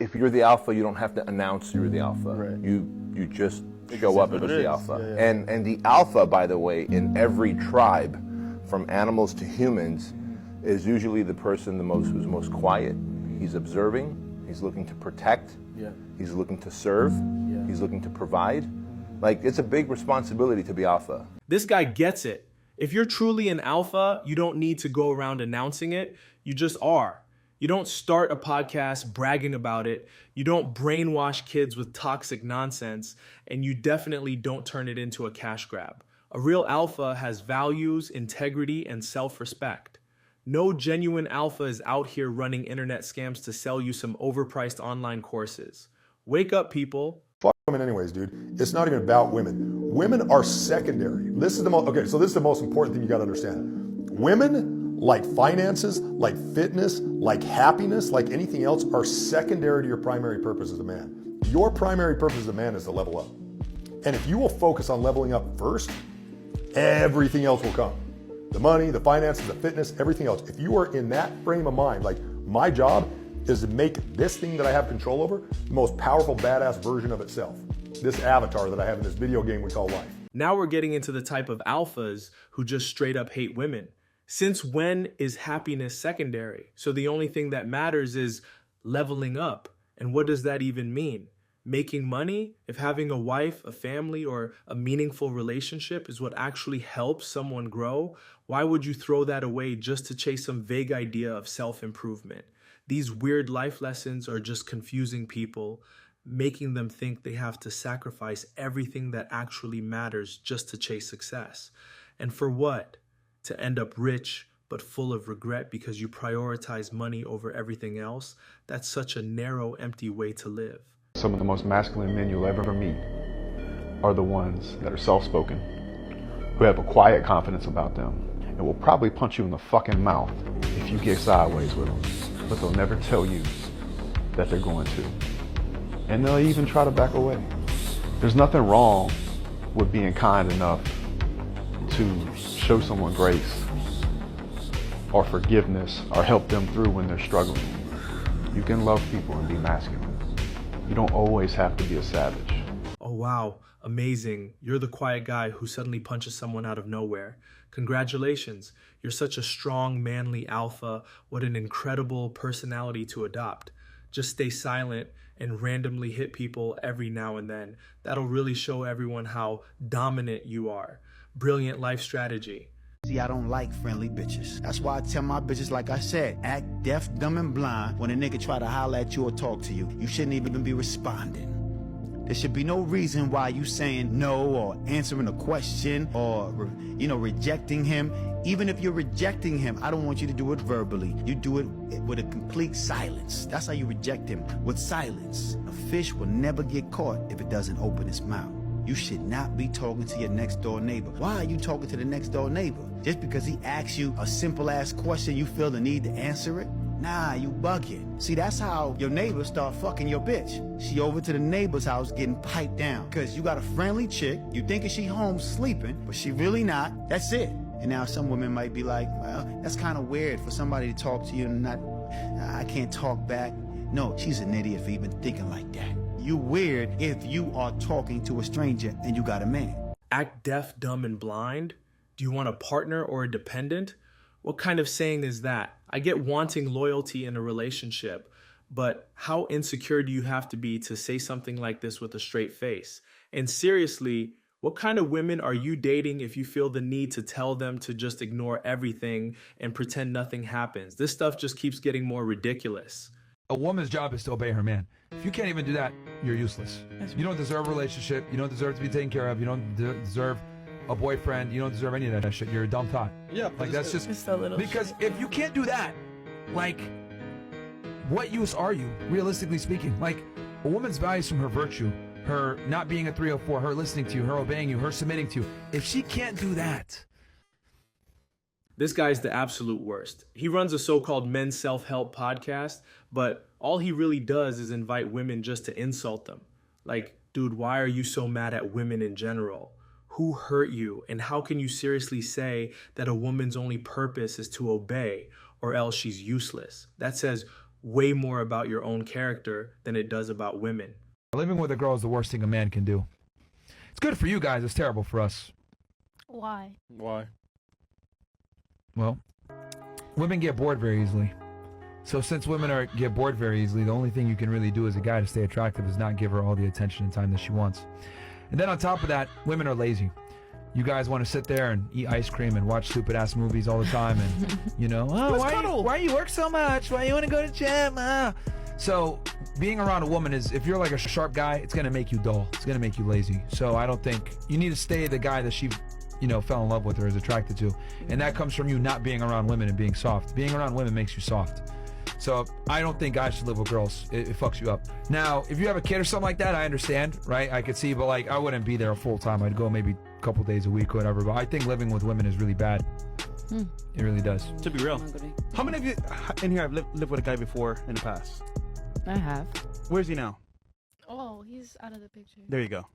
if you're the alpha, you don't have to announce you're the alpha. Right. You just show up as the alpha. Yeah. And the alpha, by the way, in every tribe, from animals to humans, is usually the person who's most quiet. He's observing. He's looking to protect. Yeah. He's looking to serve. Yeah. He's looking to provide. Like, it's a big responsibility to be alpha. This guy gets it. If you're truly an alpha, you don't need to go around announcing it. You just are. You don't start a podcast bragging about it. You don't brainwash kids with toxic nonsense. And you definitely don't turn it into a cash grab. A real alpha has values, integrity, and self-respect. No genuine alpha is out here running internet scams to sell you some overpriced online courses. Wake up, people. Fuck women anyways, dude. It's not even about women. Women are secondary. This is the most important thing you gotta understand. Women, like finances, like fitness, like happiness, like anything else, are secondary to your primary purpose as a man. Your primary purpose as a man is to level up. And if you will focus on leveling up first, everything else will come. The money, the finances, the fitness, everything else. If you are in that frame of mind, like my job is to make this thing that I have control over the most powerful, badass version of itself. This avatar that I have in this video game we call life. Now we're getting into the type of alphas who just straight up hate women. Since when is happiness secondary? So the only thing that matters is leveling up. And what does that even mean? Making money? If having a wife, a family, or a meaningful relationship is what actually helps someone grow, why would you throw that away just to chase some vague idea of self-improvement? These weird life lessons are just confusing people, making them think they have to sacrifice everything that actually matters just to chase success. And for what? To end up rich, but full of regret because you prioritize money over everything else? That's such a narrow, empty way to live. Some of the most masculine men you'll ever meet are the ones that are self-spoken, who have a quiet confidence about them, and will probably punch you in the fucking mouth if you get sideways with them. But they'll never tell you that they're going to. And they'll even try to back away. There's nothing wrong with being kind enough to show someone grace or forgiveness or help them through when they're struggling. You can love people and be masculine. You don't always have to be a savage. Oh wow, amazing. You're the quiet guy who suddenly punches someone out of nowhere. Congratulations. You're such a strong, manly alpha. What an incredible personality to adopt. Just stay silent and randomly hit people every now and then. That'll really show everyone how dominant you are. Brilliant life strategy. See, I don't like friendly bitches. That's why I tell my bitches, like I said, act deaf, dumb, and blind when a nigga try to holler at you or talk to you. You shouldn't even be responding. There should be no reason why you saying no or answering a question or, rejecting him. Even if you're rejecting him, I don't want you to do it verbally. You do it with a complete silence. That's how you reject him, with silence. A fish will never get caught if it doesn't open its mouth. You should not be talking to your next door neighbor. Why are you talking to the next door neighbor? Just because he asks you a simple ass question, you feel the need to answer it? Nah, you bugging. See, that's how your neighbors start fucking your bitch. She over to the neighbor's house getting piped down. Cause you got a friendly chick, you thinking she home sleeping, but she really not. That's it. And now some women might be like, well, that's kind of weird for somebody to talk to you and I can't talk back. No, she's an idiot for even thinking like that. You weird if you are talking to a stranger and you got a man. Act deaf, dumb, and blind? Do you want a partner or a dependent? What kind of saying is that? I get wanting loyalty in a relationship, but how insecure do you have to be to say something like this with a straight face? And seriously, what kind of women are you dating if you feel the need to tell them to just ignore everything and pretend nothing happens? This stuff just keeps getting more ridiculous. A woman's job is to obey her man. If you can't even do that, you're useless. You don't deserve a relationship. You don't deserve to be taken care of. You don't deserve a boyfriend. You don't deserve any of that shit. You're a dumb tot. Yeah, like that's just a little because if you can't do that, like, what use are you, realistically speaking? Like, a woman's values from her virtue, her not being a 304, her listening to you, her obeying you, her submitting to you. If she can't do that. This guy's the absolute worst. He runs a so-called men's self-help podcast, but all he really does is invite women just to insult them. Like, dude, why are you so mad at women in general? Who hurt you? And how can you seriously say that a woman's only purpose is to obey or else she's useless? That says way more about your own character than it does about women. Living with a girl is the worst thing a man can do. It's good for you guys. It's terrible for us. Why? Why? Well, women get bored very easily. So since women get bored very easily, the only thing you can really do as a guy to stay attractive is not give her all the attention and time that she wants. And then on top of that, women are lazy. You guys want to sit there and eat ice cream and watch stupid ass movies all the time, and why you work so much? Why you want to go to gym? So being around a woman is, if you're like a sharp guy, it's gonna make you dull. It's gonna make you lazy. So I don't think you need to stay the guy that she, fell in love with or is attracted to, and that comes from you not being around women and being soft. Being around women makes you soft. So I don't think guys should live with girls. It fucks you up. Now, if you have a kid or something like that, I understand, right? I could see, but I wouldn't be there full time. I'd go maybe a couple days a week or whatever. But I think living with women is really bad. It really does. To be real, how many of you in here have lived with a guy before in the past? I have. Where's he now? Oh, he's out of the picture. There you go.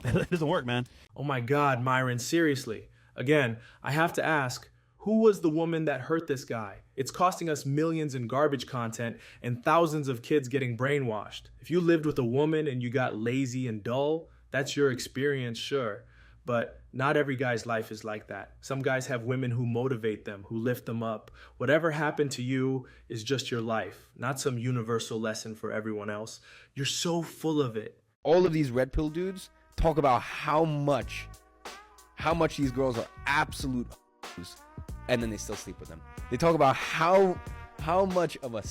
It doesn't work, man. Oh my God, Myron, seriously. Again, I have to ask, who was the woman that hurt this guy? It's costing us millions in garbage content and thousands of kids getting brainwashed. If you lived with a woman and you got lazy and dull, that's your experience, sure. But not every guy's life is like that. Some guys have women who motivate them, who lift them up. Whatever happened to you is just your life, not some universal lesson for everyone else. You're so full of it. All of these red pill dudes talk about how much these girls are absolute hoes, and then they still sleep with them. They talk about how much of a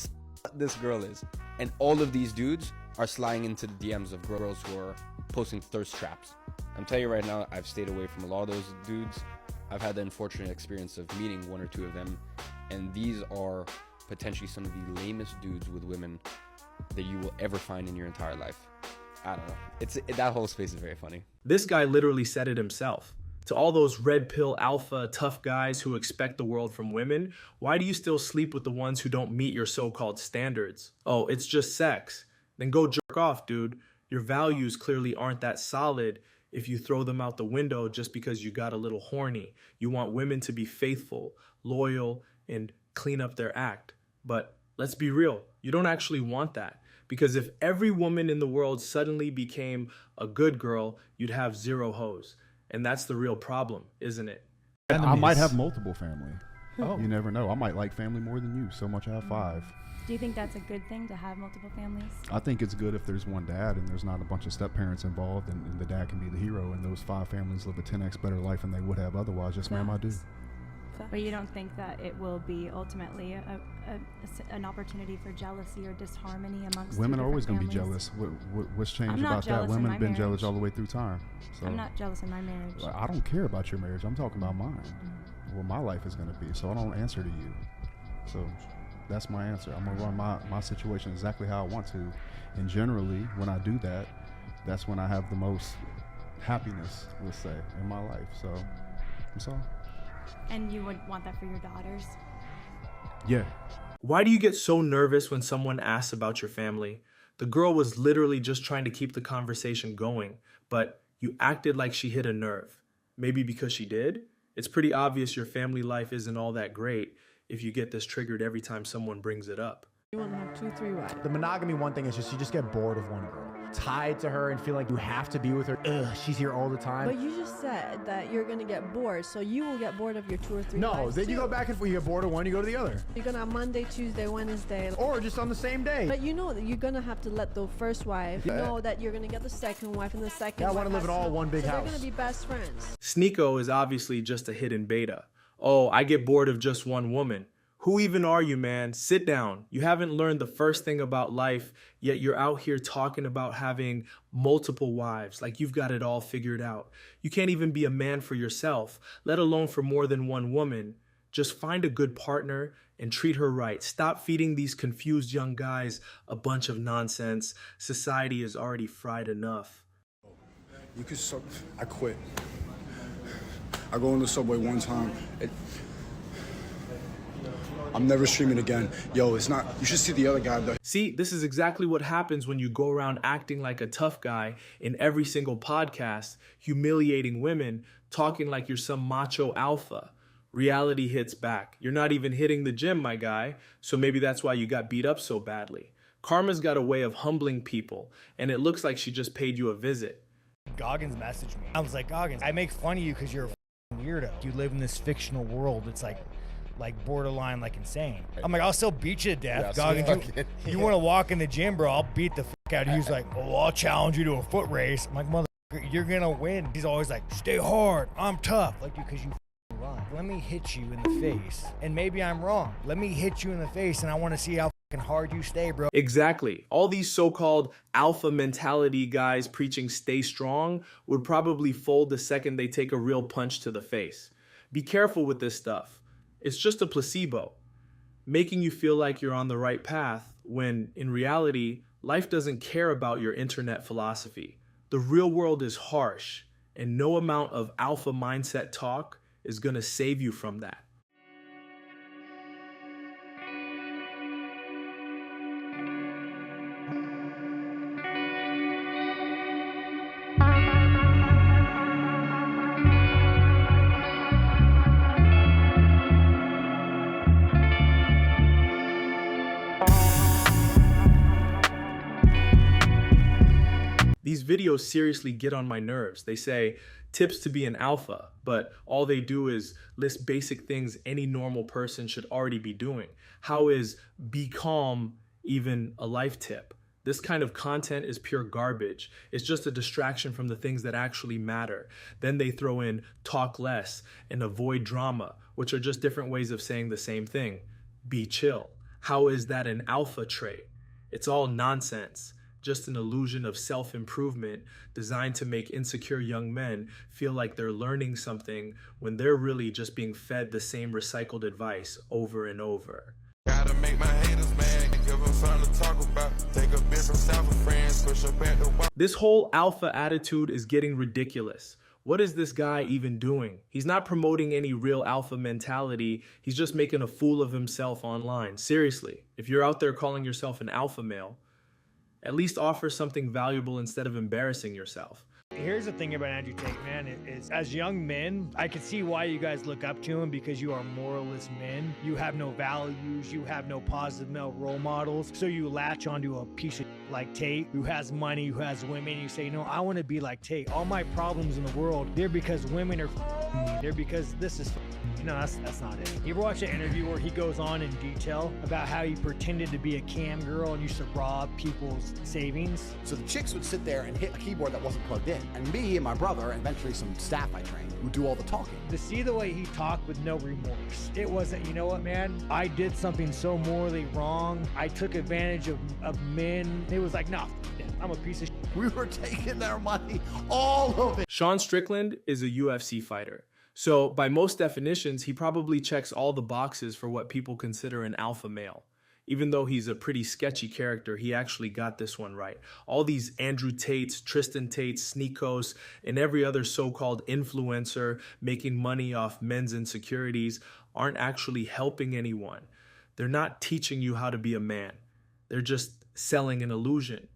this girl is, and all of these dudes are sliding into the DMs of girls who are posting thirst traps. I'm telling you right now, I've stayed away from a lot of those dudes. I've had the unfortunate experience of meeting one or two of them, and these are potentially some of the lamest dudes with women that you will ever find in your entire life. I don't know. That whole space is very funny. This guy literally said it himself. To all those red pill alpha tough guys who expect the world from women, why do you still sleep with the ones who don't meet your so-called standards? Oh, it's just sex. Then go jerk off, dude. Your values clearly aren't that solid if you throw them out the window just because you got a little horny. You want women to be faithful, loyal, and clean up their act. But let's be real, you don't actually want that. Because if every woman in the world suddenly became a good girl, you'd have zero hoes. And that's the real problem, isn't it? I might have multiple family. Oh. You never know. I might like family more than you. So much I have 5. Do you think that's a good thing to have multiple families? I think it's good if there's one dad and there's not a bunch of step parents involved, and the dad can be the hero, and those 5 families live a 10x better life than they would have otherwise. Yes, ma'am, I do. But you don't think that it will be ultimately an opportunity for jealousy or disharmony amongst women? Are always going to be jealous. What's changed about that? Women have been jealous all the way through time. So I'm not jealous in my marriage. I don't care about your marriage. I'm talking about mine. What my life is going to be. So I don't answer to you. So that's my answer. I'm going to run my situation exactly how I want to. And generally, when I do that, that's when I have the most happiness, let's say, in my life. So that's all. And you would want that for your daughters? Yeah. Why do you get so nervous when someone asks about your family? The girl was literally just trying to keep the conversation going, but you acted like she hit a nerve. Maybe because she did? It's pretty obvious your family life isn't all that great if you get this triggered every time someone brings it up. You want to have 2, 3 wives. The monogamy one thing is just you just get bored of one girl. Tied to her and feel like you have to be with her. Ugh, she's here all the time. But you just said that you're going to get bored, so you will get bored of your 2 or 3 No, wives then too. you go back and forth. You get bored of one, you go to the other. You're going to have Monday, Tuesday, Wednesday. Or just on the same day. But you know that you're going to have to let the first wife know that you're going to get the second wife and the second wife. I want to live in all one big so house. They're going to be best friends. Sneeko is obviously just a hidden beta. Oh, I get bored of just one woman. Who even are you, man? Sit down. You haven't learned the first thing about life, yet you're out here talking about having multiple wives, like you've got it all figured out. You can't even be a man for yourself, let alone for more than one woman. Just find a good partner and treat her right. Stop feeding these confused young guys a bunch of nonsense. Society is already fried enough. You could suck. I quit. I go on the subway one time. I'm never streaming again. Yo, it's not, you should see the other guy though. See, this is exactly what happens when you go around acting like a tough guy in every single podcast, humiliating women, talking like you're some macho alpha. reality hits back. You're not even hitting the gym, my guy, so maybe that's why you got beat up so badly. Karma's got a way of humbling people, and it looks like she just paid you a visit. Goggins messaged me. I was like, Goggins, I make fun of you because you're a weirdo. You live in this fictional world. It's like borderline, like insane. I'm like, I'll still beat you to death. Yeah, Goggins, you want to walk in the gym, bro? I'll beat the out of you. He's like, oh, I'll challenge you to a foot race. I'm like, motherfucker, you're going to win. He's always like, stay hard. I'm tough. Like, because you run. Let me hit you in the face. And maybe I'm wrong. Let me hit you in the face, and I want to see how hard you stay, bro. Exactly. All these so-called alpha mentality guys preaching stay strong would probably fold the second they take a real punch to the face. Be careful with this stuff. It's just a placebo, making you feel like you're on the right path when, in reality, life doesn't care about your internet philosophy. The real world is harsh, and no amount of alpha mindset talk is going to save you from that. These videos seriously get on my nerves. They say tips to be an alpha, but all they do is list basic things any normal person should already be doing. How is be calm even a life tip? This kind of content is pure garbage. It's just a distraction from the things that actually matter. Then they throw in talk less and avoid drama, which are just different ways of saying the same thing. Be chill. How is that an alpha trait? It's all nonsense. Just an illusion of self-improvement designed to make insecure young men feel like they're learning something when they're really just being fed the same recycled advice over and over. Gotta make my haters mad, give them something to talk about. Take a bit from South of friends, push up at the This whole alpha attitude is getting ridiculous. What is this guy even doing? He's not promoting any real alpha mentality. He's just making a fool of himself online. Seriously, if you're out there calling yourself an alpha male, at least offer something valuable instead of embarrassing yourself. Here's the thing about Andrew Tate, man, is as young men, I can see why you guys look up to him, because you are moralist men. You have no values, you have no positive male role models, so you latch onto a piece of like Tate, who has money, who has women, and you say, no, I want to be like Tate. All my problems in the world, they're because women are me. They're because this is no, that's not it. You ever watch an interview where he goes on in detail about how he pretended to be a cam girl and used to rob people's savings? So the chicks would sit there and hit a keyboard that wasn't plugged in. And me and my brother, and eventually some staff I trained, would do all the talking. To see the way he talked with no remorse. It wasn't, you know what, man? I did something so morally wrong. I took advantage of men. It was like, no, I'm a piece of shit. We were taking their money, all of it. Sean Strickland is a UFC fighter. So by most definitions, he probably checks all the boxes for what people consider an alpha male. Even though he's a pretty sketchy character, he actually got this one right. All these Andrew Tates, Tristan Tates, Sneakos, and every other so-called influencer making money off men's insecurities aren't actually helping anyone. They're not teaching you how to be a man. They're just selling an illusion.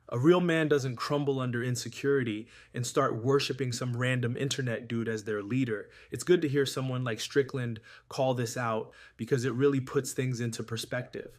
A real man doesn't crumble under insecurity and start worshiping some random internet dude as their leader. It's good to hear someone like Strickland call this out because it really puts things into perspective.